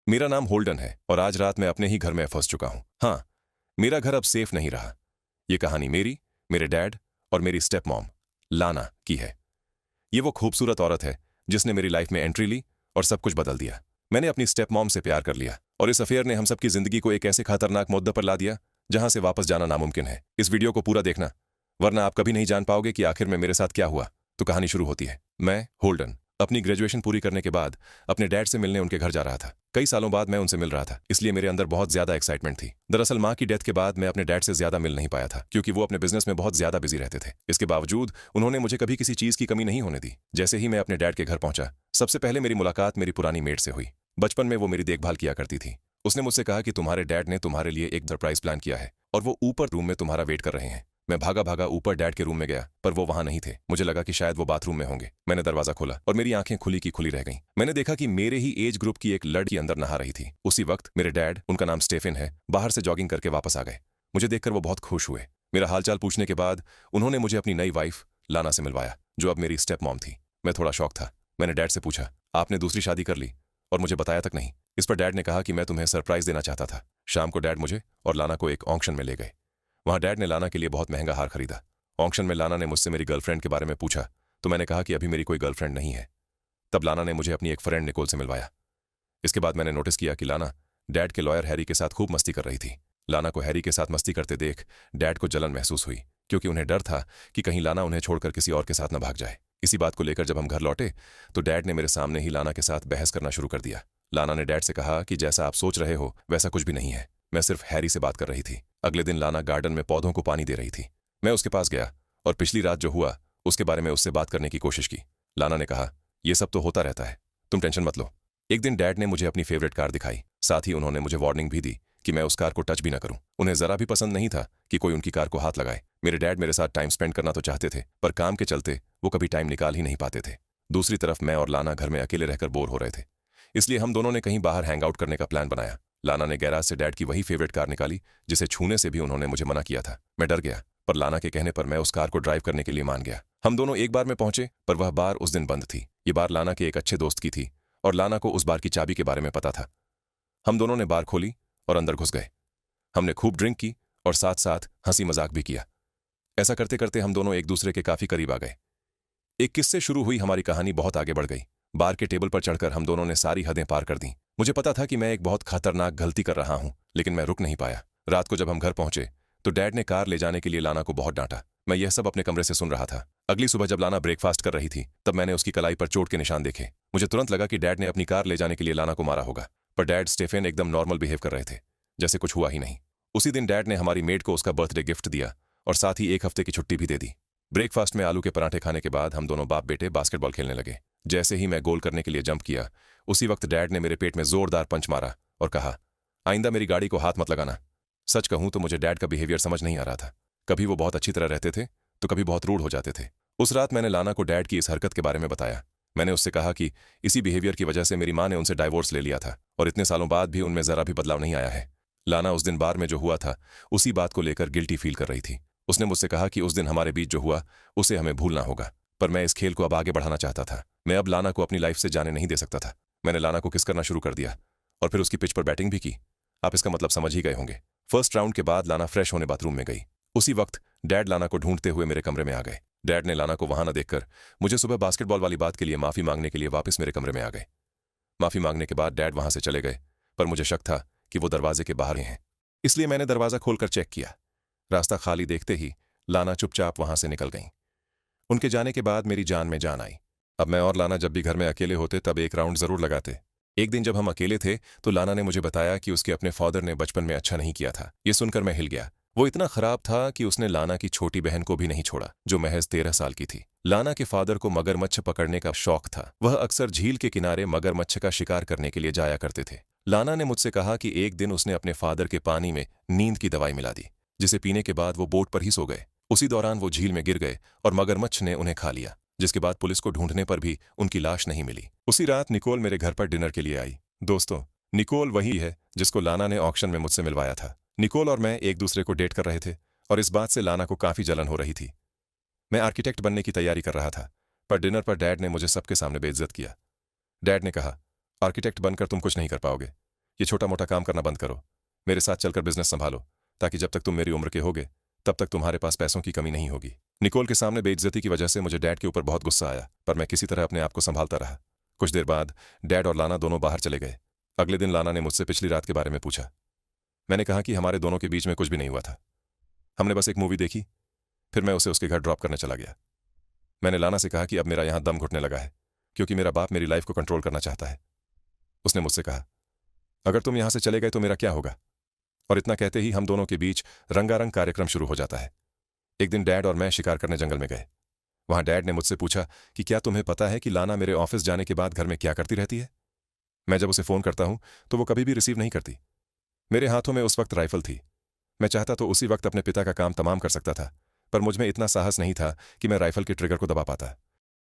मेरा नाम होल्डन है और आज रात मैं अपने ही घर में फंस चुका हूं। हाँ, मेरा घर अब सेफ नहीं रहा। ये कहानी मेरी, मेरे डैड और मेरी स्टेप मॉम लाना की है। ये वो खूबसूरत औरत है जिसने मेरी लाइफ में एंट्री ली और सब कुछ बदल दिया। मैंने अपनी स्टेप मॉम से प्यार कर लिया और इस अफेयर ने हम सबकी जिंदगी को एक ऐसे खतरनाक मुद्दे पर ला दिया जहां से वापस जाना नामुमकिन है। इस वीडियो को पूरा देखना, वरना आप कभी नहीं जान पाओगे कि आखिर में मेरे साथ क्या हुआ। तो कहानी शुरू होती है। मैं होल्डन अपनी ग्रेजुएशन पूरी करने के बाद अपने डैड से मिलने उनके घर जा रहा था। कई सालों बाद मैं उनसे मिल रहा था, इसलिए मेरे अंदर बहुत ज्यादा एक्साइटमेंट थी। दरअसल माँ की डेथ के बाद मैं अपने डैड से ज्यादा मिल नहीं पाया था, क्योंकि वो अपने बिजनेस में बहुत ज्यादा बिजी रहते थे। इसके बावजूद उन्होंने मुझे कभी किसी चीज की कमी नहीं होने दी। जैसे ही मैं अपने डैड के घर पहुंचा, सबसे पहले मेरी मुलाकात मेरी पुरानी मेड से हुई। बचपन में वो मेरी देखभाल किया करती थी। उसने मुझसे कहा कि तुम्हारे डैड ने तुम्हारे लिए एक सरप्राइज प्लान किया है और वो ऊपर रूम में तुम्हारा वेट कर रहे हैं। मैं भागा भागा ऊपर डैड के रूम में गया, पर वो वहां नहीं थे। मुझे लगा कि शायद वो बाथरूम में होंगे। मैंने दरवाजा खोला और मेरी आंखें खुली की खुली रह गईं। मैंने देखा कि मेरे ही एज ग्रुप की एक लड़की अंदर नहा रही थी। उसी वक्त मेरे डैड, उनका नाम स्टेफन है, बाहर से जॉगिंग करके वापस आ गए। मुझे देखकर वो बहुत खुश हुए। मेरा हालचाल पूछने के बाद उन्होंने मुझे अपनी नई वाइफ लाना से मिलवाया, जो अब मेरी स्टेप मॉम थी। मैं थोड़ा शॉक था। मैंने डैड से पूछा, आपने दूसरी शादी कर ली और मुझे बताया तक नहीं। इस पर डैड ने कहा कि मैं तुम्हें सरप्राइज देना चाहता था। शाम को डैड मुझे और लाना को एक ऑक्शन में ले गए। वहां डैड ने लाना के लिए बहुत महंगा हार खरीदा। ऑक्शन में लाना ने मुझसे मेरी गर्लफ्रेंड के बारे में पूछा, तो मैंने कहा कि अभी मेरी कोई गर्लफ्रेंड नहीं है। तब लाना ने मुझे अपनी एक फ्रेंड निकोल से मिलवाया। इसके बाद मैंने नोटिस किया कि लाना डैड के लॉयर हैरी के साथ खूब मस्ती कर रही थी। लाना को हैरी के साथ मस्ती करते देख डैड को जलन महसूस हुई, क्योंकि उन्हें डर था कि कहीं लाना उन्हें छोड़कर किसी और के साथ न भाग जाए। इसी बात को लेकर जब हम घर लौटे तो डैड ने मेरे सामने ही लाना के साथ बहस करना शुरू कर दिया। लाना ने डैड से कहा कि जैसा आप सोच रहे हो वैसा कुछ भी नहीं है, मैं सिर्फ हैरी से बात कर रही थी। अगले दिन लाना गार्डन में पौधों को पानी दे रही थी। मैं उसके पास गया और पिछली रात जो हुआ उसके बारे में उससे बात करने की कोशिश की। लाना ने कहा, यह सब तो होता रहता है, तुम टेंशन मत लो। एक दिन डैड ने मुझे अपनी फेवरेट कार दिखाई। साथ ही उन्होंने मुझे वार्निंग भी दी कि मैं उस कार को टच भी ना करूं। उन्हें जरा भी पसंद नहीं था कि कोई उनकी कार को हाथ लगाए। मेरे डैड मेरे साथ टाइम स्पेंड करना तो चाहते थे, पर काम के चलते वो कभी टाइम निकाल ही नहीं पाते थे। दूसरी तरफ मैं और लाना घर में अकेले रहकर बोर हो रहे थे, इसलिए हम दोनों ने कहीं बाहर हैंग आउट करने का प्लान बनाया। लाना ने गैराज से डैड की वही फेवरेट कार निकाली जिसे छूने से भी उन्होंने मुझे मना किया था। मैं डर गया, पर लाना के कहने पर मैं उस कार को ड्राइव करने के लिए मान गया। हम दोनों एक बार में पहुंचे, पर वह बार उस दिन बंद थी। ये बार लाना के एक अच्छे दोस्त की थी और लाना को उस बार की चाबी के बारे में पता था। हम दोनों ने बार खोली और अंदर घुस गए। हमने खूब ड्रिंक की और साथ साथ हंसी मजाक भी किया। ऐसा करते करते हम दोनों एक दूसरे के काफी करीब आ गए। एक किस्से शुरू हुई हमारी कहानी बहुत आगे बढ़ गई। बार के टेबल पर चढ़कर हम दोनों ने सारी हदें पार कर दी। मुझे पता था कि मैं एक बहुत खतरनाक गलती कर रहा हूं, लेकिन मैं रुक नहीं पाया। रात को जब हम घर पहुंचे तो डैड ने कार ले जाने के लिए लाना को बहुत डांटा। मैं यह सब अपने कमरे से सुन रहा था। अगली सुबह जब लाना ब्रेकफास्ट कर रही थी तब मैंने उसकी कलाई पर चोट के निशान देखे। मुझे तुरंत लगा कि डैड ने अपनी कार ले जाने के लिए लाना को मारा होगा, पर डैड स्टेफन एकदम नॉर्मल बिहेव कर रहे थे, जैसे कुछ हुआ ही नहीं। उसी दिन डैड ने हमारी मेड को उसका बर्थडे गिफ्ट दिया और साथ ही एक हफ्ते की छुट्टी भी दे दी। ब्रेकफास्ट में आलू के पराठे खाने के बाद हम दोनों बाप बेटे बास्केटबॉल खेलने लगे। जैसे ही मैं गोल करने के लिए जंप किया, उसी वक्त डैड ने मेरे पेट में जोरदार पंच मारा और कहा, आइंदा मेरी गाड़ी को हाथ मत लगाना। सच कहूं तो मुझे डैड का बिहेवियर समझ नहीं आ रहा था। कभी वो बहुत अच्छी तरह रहते थे तो कभी बहुत रूड हो जाते थे। उस रात मैंने लाना को डैड की इस हरकत के बारे में बताया। मैंने उससे कहा कि इसी बिहेवियर की वजह से मेरी माँ ने उनसे डाइवोर्स ले लिया था और इतने सालों बाद भी उनमें जरा भी बदलाव नहीं आया है। लाना उस दिन बार में जो हुआ था उसी बात को लेकर गिल्टी फील कर रही थी। उसने मुझसे कहा कि उस दिन हमारे बीच जो हुआ उसे हमें भूलना होगा, पर मैं इस खेल को अब आगे बढ़ाना चाहता था। मैं अब लाना को अपनी लाइफ से जाने नहीं दे सकता था। मैंने लाना को किस करना शुरू कर दिया और फिर उसकी पिच पर बैटिंग भी की। आप इसका मतलब समझ ही गए होंगे। फर्स्ट राउंड के बाद लाना फ्रेश होने बाथरूम में गई। उसी वक्त डैड लाना को ढूंढते हुए मेरे कमरे में आ गए। डैड ने लाना को वहां न देखकर मुझे सुबह बास्केटबॉल वाली बात के लिए माफी मांगने के लिए वापस मेरे कमरे में आ गए। माफी मांगने के बाद डैड वहां से चले गए, पर मुझे शक था कि वो दरवाजे के बाहर ही हैं। इसलिए मैंने दरवाजा खोलकर चेक किया। रास्ता खाली देखते ही लाना चुपचाप वहां से निकल गईं। उनके जाने के बाद मेरी जान में जान आई। अब मैं और लाना जब भी घर में अकेले होते तब एक राउंड जरूर लगाते। एक दिन जब हम अकेले थे तो लाना ने मुझे बताया कि उसके अपने फादर ने बचपन में अच्छा नहीं किया था। ये सुनकर मैं हिल गया। वो इतना खराब था कि उसने लाना की छोटी बहन को भी नहीं छोड़ा, जो महज 13 साल की थी। लाना के फादर को मगरमच्छ पकड़ने का शौक था। वह अक्सर झील के किनारे मगरमच्छ का शिकार करने के लिए जाया करते थे। लाना ने मुझसे कहा कि एक दिन उसने अपने फादर के पानी में नींद की दवाई मिला दी, जिसे पीने के बाद वो बोट पर ही सो गए। उसी दौरान वो झील में गिर गए और मगरमच्छ ने उन्हें खा लिया, जिसके बाद पुलिस को ढूंढने पर भी उनकी लाश नहीं मिली। उसी रात निकोल मेरे घर पर डिनर के लिए आई। दोस्तों, निकोल वही है जिसको लाना ने ऑक्शन में मुझसे मिलवाया था। निकोल और मैं एक दूसरे को डेट कर रहे थे और इस बात से लाना को काफी जलन हो रही थी। मैं आर्किटेक्ट बनने की तैयारी कर रहा था, पर डिनर पर डैड ने मुझे सबके सामने बेइज्जत किया। डैड ने कहा, आर्किटेक्ट बनकर तुम कुछ नहीं कर पाओगे। ये छोटा मोटा काम करना बंद करो, मेरे साथ चलकर बिजनेस संभालो, ताकि जब तक तुम मेरी उम्र के होगे तब तक तुम्हारे पास पैसों की कमी नहीं होगी। निकोल के सामने बेइज्जती की वजह से मुझे डैड के ऊपर बहुत गुस्सा आया, पर मैं किसी तरह अपने आप को संभालता रहा। कुछ देर बाद डैड और लाना दोनों बाहर चले गए। अगले दिन लाना ने मुझसे पिछली रात के बारे में पूछा। मैंने कहा कि हमारे दोनों के बीच में कुछ भी नहीं हुआ था, हमने बस एक मूवी देखी, फिर मैं उसे उसके घर ड्रॉप करने चला गया। मैंने लाना से कहा कि अब मेरा यहां दम घुटने लगा है, क्योंकि मेरा बाप मेरी लाइफ को कंट्रोल करना चाहता है। उसने मुझसे कहा, अगर तुम यहां से चले गए तो मेरा क्या होगा? और इतना कहते ही हम दोनों के बीच रंगारंग कार्यक्रम शुरू हो जाता है। एक दिन डैड और मैं शिकार करने जंगल में गए। वहां डैड ने मुझसे पूछा कि क्या तुम्हें पता है कि लाना मेरे ऑफिस जाने के बाद घर में क्या करती रहती है? मैं जब उसे फोन करता हूं तो वो कभी भी रिसीव नहीं करती। मेरे हाथों में उस वक्त राइफल थी। मैं चाहता तो उसी वक्त अपने पिता का काम तमाम कर सकता था, पर मुझ में इतना साहस नहीं था कि मैं राइफल के ट्रिगर को दबा पाता।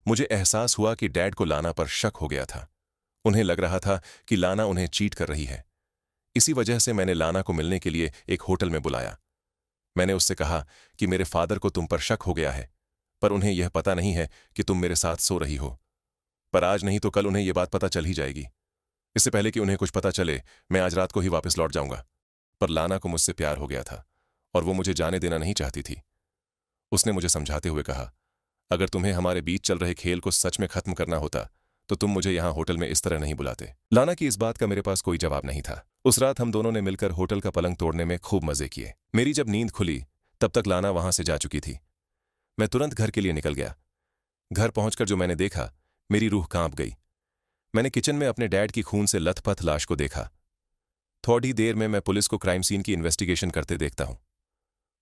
मुझे एहसास हुआ कि डैड को लाना पर शक हो गया था। उन्हें लग रहा था कि लाना उन्हें चीट कर रही है। इसी वजह से मैंने लाना को मिलने के लिए एक होटल में बुलाया। मैंने उससे कहा कि मेरे फादर को तुम पर शक हो गया है, पर उन्हें यह पता नहीं है कि तुम मेरे साथ सो रही हो। पर आज नहीं तो कल उन्हें यह बात पता चल ही जाएगी। इससे पहले कि उन्हें कुछ पता चले, मैं आज रात को ही वापस लौट जाऊंगा। पर लाना को मुझसे प्यार हो गया था और वो मुझे जाने देना नहीं चाहती थी। उसने मुझे समझाते हुए कहा, अगर तुम्हें हमारे बीच चल रहे खेल को सच में खत्म करना होता तो तुम मुझे यहां होटल में इस तरह नहीं बुलाते। लाना की इस बात का मेरे पास कोई जवाब नहीं था। उस रात हम दोनों ने मिलकर होटल का पलंग तोड़ने में खूब मजे किए। मेरी जब नींद खुली तब तक लाना वहां से जा चुकी थी। मैं तुरंत घर के लिए निकल गया। घर पहुंचकर जो मैंने देखा, मेरी रूह कांप गई। मैंने किचन में अपने डैड की खून से लथपथ लाश को देखा। थोड़ी देर में मैं पुलिस को क्राइम सीन की इन्वेस्टिगेशन करते देखता हूं।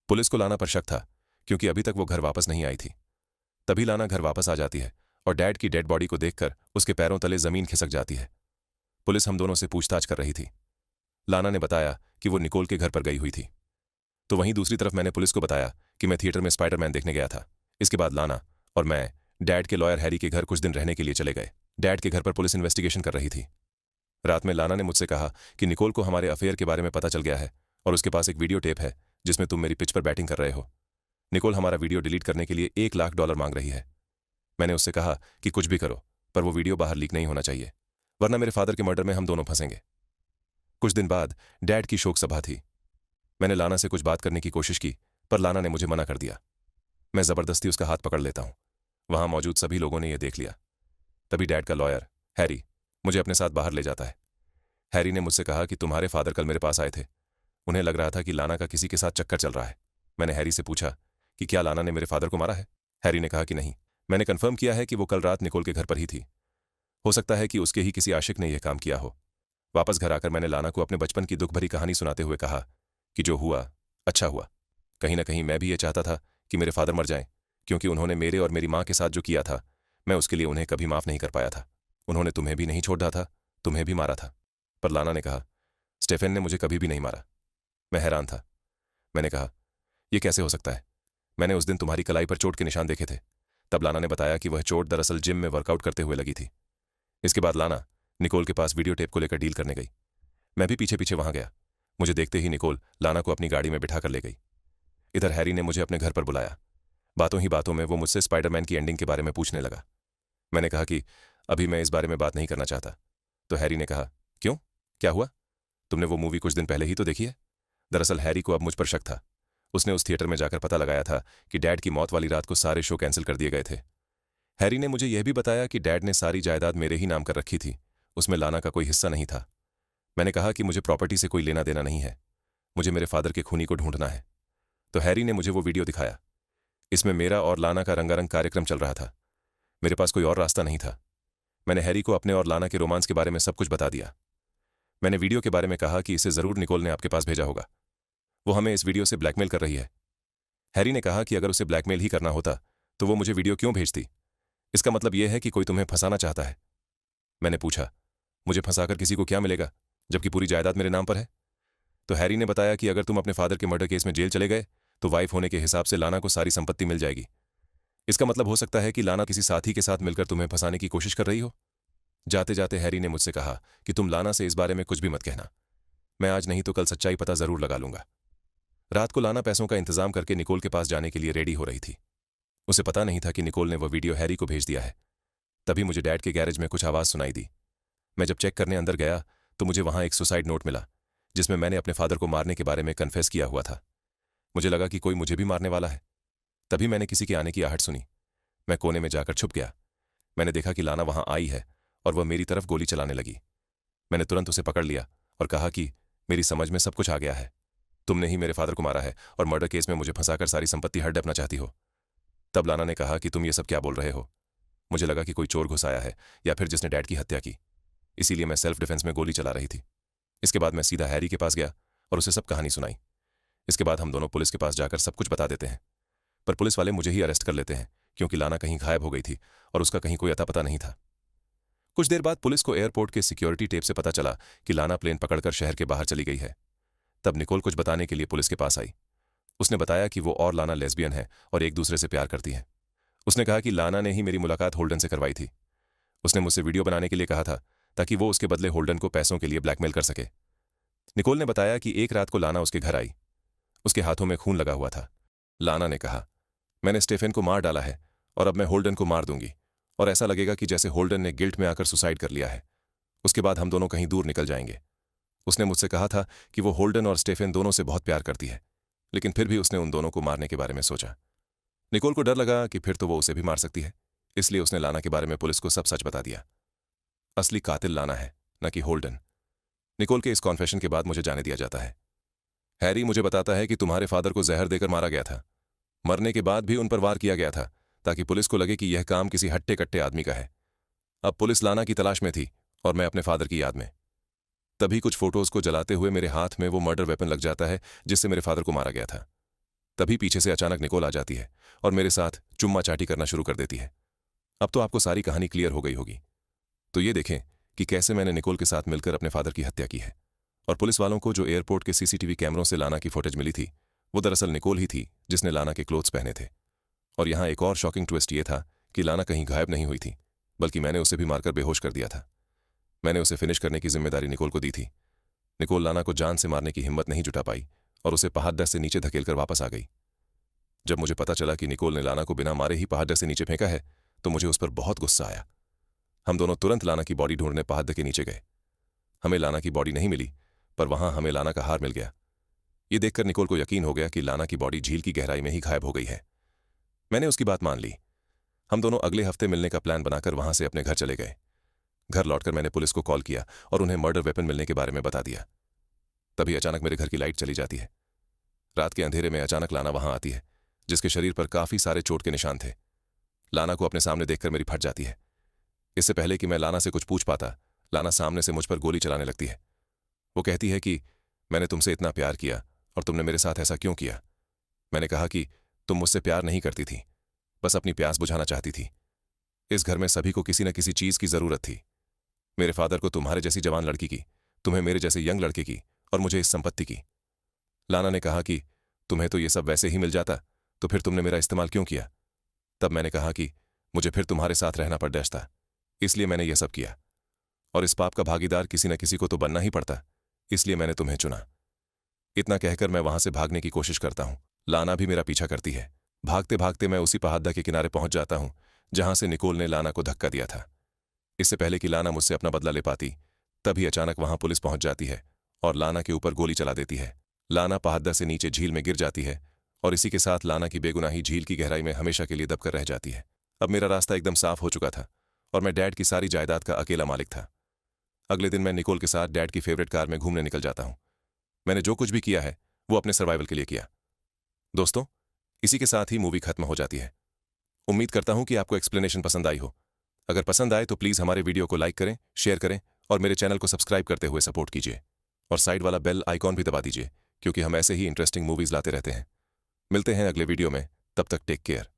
पुलिस को लाना पर शक था, क्योंकि अभी तक वो घर वापस नहीं आई थी। तभी लाना घर वापस आ जाती है और डैड की डेड बॉडी को देखकर उसके पैरों तले जमीन खिसक जाती है। पुलिस हम दोनों से पूछताछ कर रही थी। लाना ने बताया कि वो निकोल के घर पर गई हुई थी। तो वहीं दूसरी तरफ मैंने पुलिस को बताया कि मैं थिएटर में स्पाइडरमैन देखने गया था। इसके बाद लाना और मैं डैड के लॉयर हैरी के घर कुछ दिन रहने के लिए चले गए। डैड के घर पर पुलिस इन्वेस्टिगेशन कर रही थी। रात में लाना ने मुझसे कहा कि निकोल को हमारे अफेयर के बारे में पता चल गया है और उसके पास एक वीडियो टेप है जिसमें तुम मेरी पिच पर बैटिंग कर रहे हो। निकोल हमारा वीडियो डिलीट करने के लिए $1 लाख मांग रही है। मैंने उससे कहा कि कुछ भी करो, पर वो वीडियो बाहर लीक नहीं होना चाहिए, वरना मेरे फादर के मर्डर में हम दोनों फंसेंगे। कुछ दिन बाद डैड की शोक सभा थी। मैंने लाना से कुछ बात करने की कोशिश की, पर लाना ने मुझे मना कर दिया। मैं जबरदस्ती उसका हाथ पकड़ लेता हूं। वहां मौजूद सभी लोगों ने यह देख लिया। तभी डैड का लॉयर हैरी मुझे अपने साथ बाहर ले जाता है। हैरी ने मुझसे कहा कि तुम्हारे फादर कल मेरे पास आए थे। उन्हें लग रहा था कि लाना का किसी के साथ चक्कर चल रहा है। मैंने हैरी से पूछा कि क्या लाना ने मेरे फादर को मारा है? हैरी ने कहा कि नहीं। मैंने कंफर्म किया है कि वो कल रात निकोल के घर पर ही थी। हो सकता है कि उसके ही किसी आशिक ने यह काम किया हो। वापस घर आकर मैंने लाना को अपने बचपन की दुख भरी कहानी सुनाते हुए कहा कि जो हुआ अच्छा हुआ। कहीं ना कहीं मैं भी ये चाहता था कि मेरे फादर मर जाएं, क्योंकि उन्होंने मेरे और मेरी माँ के साथ जो किया था, मैं उसके लिए उन्हें कभी माफ नहीं कर पाया था। उन्होंने तुम्हें भी नहीं छोड़ा था, तुम्हें भी मारा था। पर लाना ने कहा, स्टेफन ने मुझे कभी भी नहीं मारा। मैं हैरान था। मैंने कहा, यह कैसे हो सकता है? मैंने उस दिन तुम्हारी कलाई पर चोट के निशान देखे थे। तब लाना ने बताया कि वह चोट दरअसल जिम में वर्कआउट करते हुए लगी थी। इसके बाद लाना निकोल के पास वीडियो टेप को लेकर डील करने गई। मैं भी पीछे पीछे वहां गया। मुझे देखते ही निकोल लाना को अपनी गाड़ी में बिठा कर ले गई। इधर हैरी ने मुझे अपने घर पर बुलाया। बातों ही बातों में वो मुझसे स्पाइडरमैन की एंडिंग के बारे में पूछने लगा। मैंने कहा कि अभी मैं इस बारे में बात नहीं करना चाहता। तो हैरी ने कहा, क्यों, क्या हुआ? तुमने वो मूवी कुछ दिन पहले ही तो देखी है। दरअसल हैरी को अब मुझ पर शक था। उसने उस थिएटर में जाकर पता लगाया था कि डैड की मौत वाली रात को सारे शो कैंसिल कर दिए गए थे। हैरी ने मुझे यह भी बताया कि डैड ने सारी जायदाद मेरे ही नाम कर रखी थी, उसमें लाना का कोई हिस्सा नहीं था। मैंने कहा कि मुझे प्रॉपर्टी से कोई लेना देना नहीं है, मुझे मेरे फादर के खूनी को ढूंढना है। तो हैरी ने मुझे वो वीडियो दिखाया। इसमें मेरा और लाना का रंगारंग कार्यक्रम चल रहा था। मेरे पास कोई और रास्ता नहीं था। मैंने हैरी को अपने और लाना के रोमांस के बारे में सब कुछ बता दिया। मैंने वीडियो के बारे में कहा कि इसे जरूर निकोल ने आपके पास भेजा होगा, वो हमें इस वीडियो से ब्लैकमेल कर रही है। हैरी ने कहा कि अगर उसे ब्लैकमेल ही करना होता तो वो मुझे वीडियो क्यों भेजती? इसका मतलब यह है कि कोई तुम्हें फंसाना चाहता है। मैंने पूछा, मुझे फंसाकर किसी को क्या मिलेगा, जबकि पूरी जायदाद मेरे नाम पर है? तो हैरी ने बताया कि अगर तुम अपने फादर के मर्डर केस में जेल चले गए तो वाइफ होने के हिसाब से लाना को सारी संपत्ति मिल जाएगी। इसका मतलब हो सकता है कि लाना किसी साथी के साथ मिलकर तुम्हें फंसाने की कोशिश कर रही हो। जाते जाते हैरी ने मुझसे कहा कि तुम लाना से इस बारे में कुछ भी मत कहना। मैं आज नहीं तो कल सच्चाई पता जरूर लगा लूंगा। रात को लाना पैसों का इंतजाम करके निकोल के पास जाने के लिए रेडी हो रही थी। उसे पता नहीं था कि निकोल ने वह वीडियो हैरी को भेज दिया है। तभी मुझे डैड के गैरेज में कुछ आवाज सुनाई दी। मैं जब चेक करने अंदर गया तो मुझे वहां एक सुसाइड नोट मिला जिसमें मैंने अपने फादर को मारने के बारे में कन्फेस किया हुआ था। मुझे लगा कि कोई मुझे भी मारने वाला है। तभी मैंने किसी के आने की आहट सुनी। मैं कोने में जाकर छुप गया। मैंने देखा कि लाना वहां आई है और वह मेरी तरफ गोली चलाने लगी। मैंने तुरंत उसे पकड़ लिया और कहा कि मेरी समझ में सब कुछ आ गया है। तुमने ही मेरे फादर को मारा है और मर्डर केस में मुझे फंसाकर सारी संपत्ति हड़पना चाहती हो। तब लाना ने कहा कि तुम ये सब क्या बोल रहे हो। मुझे लगा कि कोई चोर घुस आया है या फिर जिसने डैड की हत्या की, इसीलिए मैं सेल्फ डिफेंस में गोली चला रही थी। इसके बाद मैं सीधा हैरी के पास गया और उसे सब कहानी सुनाई। इसके बाद हम दोनों पुलिस के पास जाकर सब कुछ बता देते हैं, पर पुलिस वाले मुझे ही अरेस्ट कर लेते हैं क्योंकि लाना कहीं गायब हो गई थी और उसका कहीं कोई अता पता नहीं था। कुछ देर बाद पुलिस को एयरपोर्ट के सिक्योरिटी टेप से पता चला कि लाना प्लेन पकड़कर शहर के बाहर चली गई है। तब निकोल कुछ बताने के लिए पुलिस के पास आई। उसने बताया कि वो और लाना लेस्बियन है और एक दूसरे से प्यार करती है। उसने कहा कि लाना ने ही मेरी मुलाकात होल्डन से करवाई थी। उसने मुझसे वीडियो बनाने के लिए कहा था ताकि वो उसके बदले होल्डन को पैसों के लिए ब्लैकमेल कर सके। निकोल ने बताया कि एक रात को लाना उसके घर आई। उसके हाथों में खून लगा हुआ था। लाना ने कहा, मैंने स्टेफेन को मार डाला है और अब मैं होल्डन को मार दूंगी और ऐसा लगेगा कि जैसे होल्डन ने गिल्ट में आकर सुसाइड कर लिया है। उसके बाद हम दोनों कहीं दूर निकल जाएंगे। उसने मुझसे कहा था कि वो होल्डन और स्टेफेन दोनों से बहुत प्यार करती है, लेकिन फिर भी उसने उन दोनों को मारने के बारे में सोचा। निकोल को डर लगा कि फिर तो वो उसे भी मार सकती है, इसलिए उसने लाना के बारे में पुलिस को सब सच बता दिया। असली कातिल लाना है, न कि होल्डन। निकोल के इस कॉन्फेशन के बाद मुझे जाने दिया जाता है। हैरी मुझे बताता है कि तुम्हारे फादर को जहर देकर मारा गया था। मरने के बाद भी उन पर वार किया गया था ताकि पुलिस को लगे कि यह काम किसी हट्टे कट्टे आदमी का है। अब पुलिस लाना की तलाश में थी और मैं अपने फादर की याद में। तभी कुछ फोटोज को जलाते हुए मेरे हाथ में वो मर्डर वेपन लग जाता है जिससे मेरे फादर को मारा गया था। तभी पीछे से अचानक निकोल आ जाती है और मेरे साथ चुम्मा चाटी करना शुरू कर देती है। अब तो आपको सारी कहानी क्लियर हो गई होगी। तो ये देखें कि कैसे मैंने निकोल के साथ मिलकर अपने फादर की हत्या की है। और पुलिस वालों को जो एयरपोर्ट के सीसीटीवी कैमरों से लाना की फुटेज मिली थी, वो दरअसल निकोल ही थी जिसने लाना के क्लोथ्स पहने थे। और यहाँ एक और शॉकिंग ट्विस्ट ये था कि लाना कहीं गायब नहीं हुई थी, बल्कि मैंने उसे भी मारकर बेहोश कर दिया था। मैंने उसे फिनिश करने की जिम्मेदारी निकोल को दी थी। निकोल लाना को जान से मारने की हिम्मत नहीं जुटा पाई और उसे पहाड़ से नीचे धकेलकर वापस आ गई। जब मुझे पता चला कि निकोल ने लाना को बिना मारे ही पहाड़ से नीचे फेंका है, तो मुझे उस पर बहुत गुस्सा आया। हम दोनों तुरंत लाना की बॉडी ढूंढने पहाड़ के नीचे गए। हमें लाना की बॉडी नहीं मिली, पर वहां हमें लाना का हार मिल गया। ये देखकर निकोल को यकीन हो गया कि लाना की बॉडी झील की गहराई में ही गायब हो गई है। मैंने उसकी बात मान ली। हम दोनों अगले हफ्ते मिलने का प्लान बनाकर वहां से अपने घर चले गए। घर लौटकर मैंने पुलिस को कॉल किया और उन्हें मर्डर वेपन मिलने के बारे में बता दिया। तभी अचानक मेरे घर की लाइट चली जाती है। रात के अंधेरे में अचानक लाना वहां आती है, जिसके शरीर पर काफी सारे चोट के निशान थे। लाना को अपने सामने देखकर मेरी फट जाती है। इससे पहले कि मैं लाना से कुछ पूछ पाता, लाना सामने से मुझ पर गोली चलाने लगती है। वो कहती है कि मैंने तुमसे इतना प्यार किया और तुमने मेरे साथ ऐसा क्यों किया। मैंने कहा कि तुम मुझसे प्यार नहीं करती थी, बस अपनी प्यास बुझाना चाहती थी। इस घर में सभी को किसी न किसी चीज की जरूरत थी। मेरे फादर को तुम्हारे जैसी जवान लड़की की, तुम्हें मेरे जैसे यंग लड़के की, और मुझे इस संपत्ति की। लाना ने कहा कि तुम्हें तो ये सब वैसे ही मिल जाता, तो फिर तुमने मेरा इस्तेमाल क्यों किया। तब मैंने कहा कि मुझे फिर तुम्हारे साथ रहना पड़ था, इसलिए मैंने यह सब किया। और इस पाप का भागीदार किसी न किसी को तो बनना ही पड़ता, इसलिए मैंने तुम्हें चुना। इतना कहकर मैं वहां से भागने की कोशिश करता हूं। लाना भी मेरा पीछा करती है। भागते भागते मैं उसी पहाड़ के किनारे पहुंच जाता हूं जहां से निकोल ने लाना को धक्का दिया था। इससे पहले कि लाना मुझसे अपना बदला ले पाती, तभी अचानक वहां पुलिस पहुंच जाती है और लाना के ऊपर गोली चला देती है। लाना पहाड़ से नीचे झील में गिर जाती है और इसी के साथ लाना की बेगुनाही झील की गहराई में हमेशा के लिए दबकर रह जाती है। अब मेरा रास्ता एकदम साफ हो चुका था और मैं डैड की सारी जायदाद का अकेला मालिक था। अगले दिन मैं निकोल के साथ डैड की फेवरेट कार में घूमने निकल जाता हूं। मैंने जो कुछ भी किया है वो अपने सर्वाइवल के लिए किया। दोस्तों, इसी के साथ ही मूवी खत्म हो जाती है। उम्मीद करता हूं कि आपको एक्सप्लेनेशन पसंद आई हो। अगर पसंद आए तो प्लीज हमारे वीडियो को लाइक करें, शेयर करें और मेरे चैनल को सब्सक्राइब करते हुए सपोर्ट कीजिए। और साइड वाला बेल आइकॉन भी दबा दीजिए, क्योंकि हम ऐसे ही इंटरेस्टिंग मूवीज लाते रहते हैं। मिलते हैं अगले वीडियो में, तब तक टेक केयर।